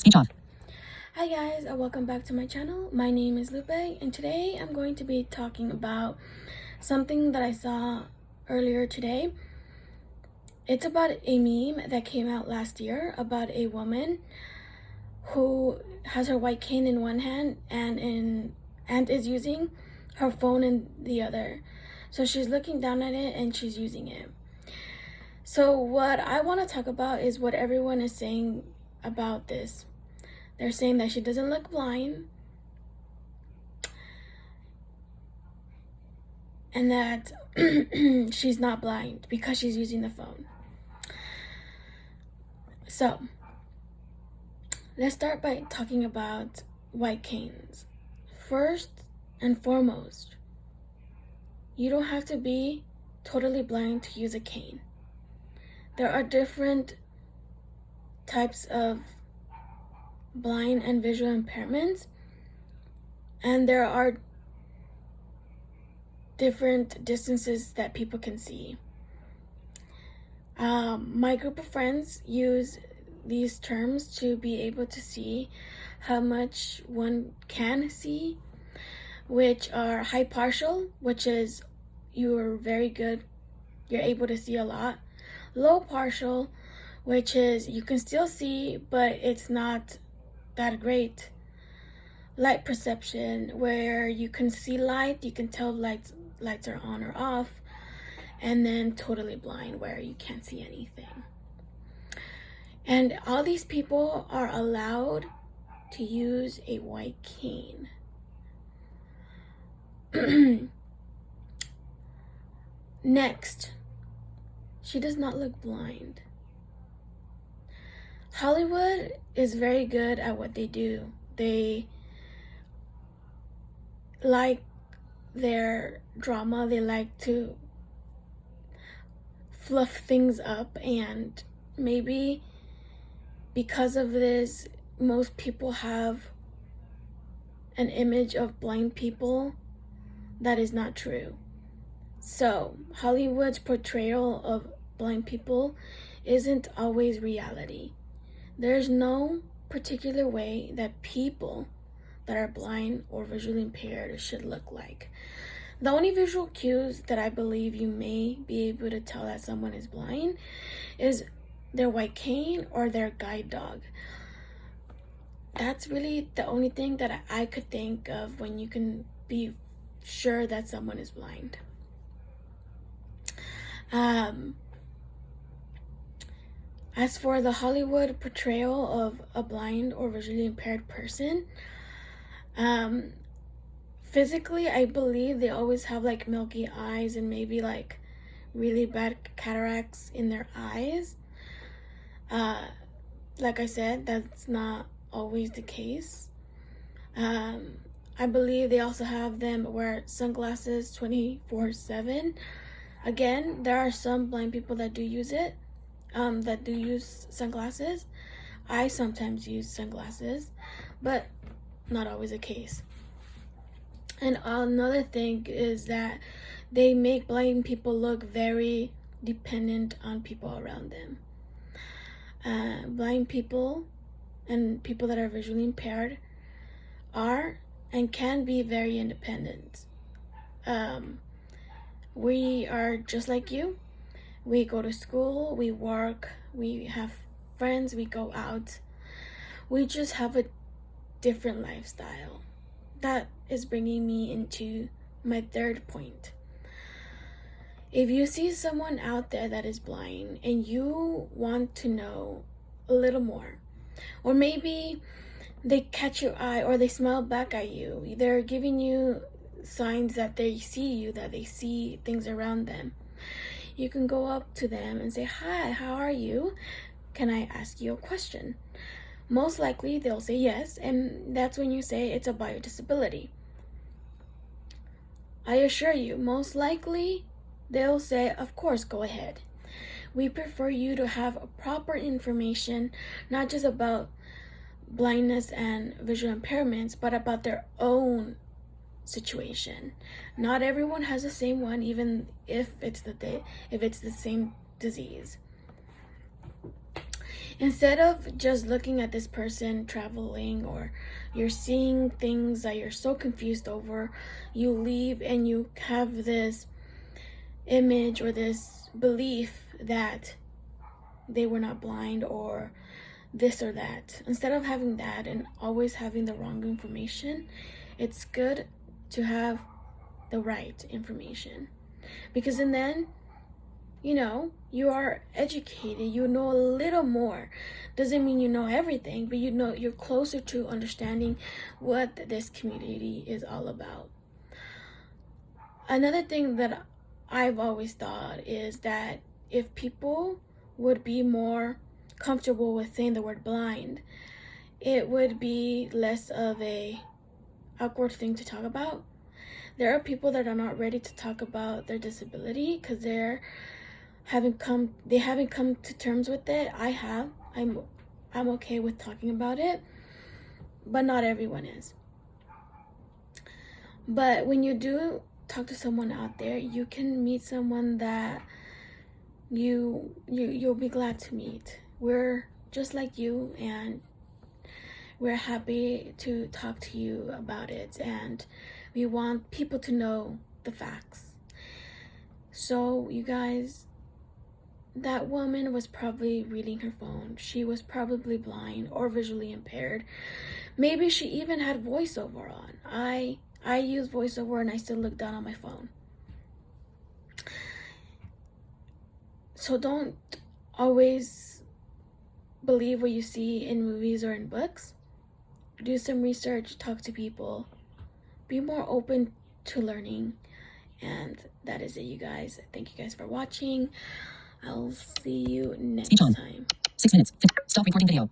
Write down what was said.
Speech off. Hi guys, and welcome back to my channel. My name is Lupe, and today I'm going to be talking about something that I saw earlier today. It's about a meme that came out last year about a woman who has her white cane in one hand and is using her phone in the other. So she's looking down at it and she's using it. So what I want to talk about is what everyone is saying about this. They're saying that she doesn't look blind and that she's not blind because she's using the phone. So let's start by talking about white canes. First and foremost, you don't have to be totally blind to use a cane. There are different types of blind and visual impairments, and there are different distances that people can see. My group of friends use these terms to be able to see how much one can see, which are high partial, which is you're very good, you're able to see a lot. Low partial, which is you can still see, but it's not that great. Light perception, where you can see light, you can tell lights are on or off. And then totally blind, where you can't see anything. And all these people are allowed to use a white cane. Next, she does not look blind. Hollywood is very good at what they do. They like their drama, they like to fluff things up, and maybe because of this, most people have an image of blind people that is not true. So Hollywood's portrayal of blind people isn't always reality. There's no particular way that people that are blind or visually impaired should look like. The only visual cues that I believe you may be able to tell that someone is blind is their white cane or their guide dog. That's really the only thing that I could think of when you can be sure that someone is blind. As for the Hollywood portrayal of a blind or visually impaired person, physically, I believe they always have like milky eyes and maybe like really bad cataracts in their eyes. Like I said, that's not always the case. I believe they also have them wear sunglasses 24/7. Again, there are some blind people that do use it, that do use sunglasses. I sometimes use sunglasses, but not always the case. And another thing is that they make blind people look very dependent on people around them. Blind people and people that are visually impaired are and can be very independent. We are just like you. We go to school, we work, we have friends, we go out. We just have a different lifestyle. That is bringing me into my third point. If you see someone out there that is blind and you want to know a little more, or maybe they catch your eye or they smile back at you, they're giving you signs that they see you, that they see things around them, you can go up to them and say, "Hi, how are you? Can I ask you a question?" Most likely they'll say yes, and that's when you say it's about your disability. I assure you, most likely they'll say, "Of course, go ahead. We prefer you to have proper information, not just about blindness and visual impairments, but about their own situation." Not everyone has the same one, even if it's the same disease. Instead of just looking at this person traveling, or you're seeing things that you're so confused over, you leave and you have this image or this belief that they were not blind or this or that. Instead of having that and always having the wrong information, it's good to have the right information. Because in then, you are educated, you know a little more. Doesn't mean you know everything, but you're closer to understanding what this community is all about. Another thing that I've always thought is that if people would be more comfortable with saying the word blind, it would be less of a awkward thing to talk about. There are people that are not ready to talk about their disability because they haven't come to terms with it. I have. I'm okay with talking about it, but not everyone is. But when you do talk to someone out there, you can meet someone that you'll be glad to meet. We're just like you, and we're happy to talk to you about it, and we want people to know the facts. So you guys, that woman was probably reading her phone. She was probably blind or visually impaired. Maybe she even had voiceover on. I use voiceover and I still look down on my phone. So don't always believe what you see in movies or in books. Do some research, talk to people, be more open to learning. And that is it, you guys. Thank you guys for watching. I'll see you next time. 6 minutes. Stop recording video.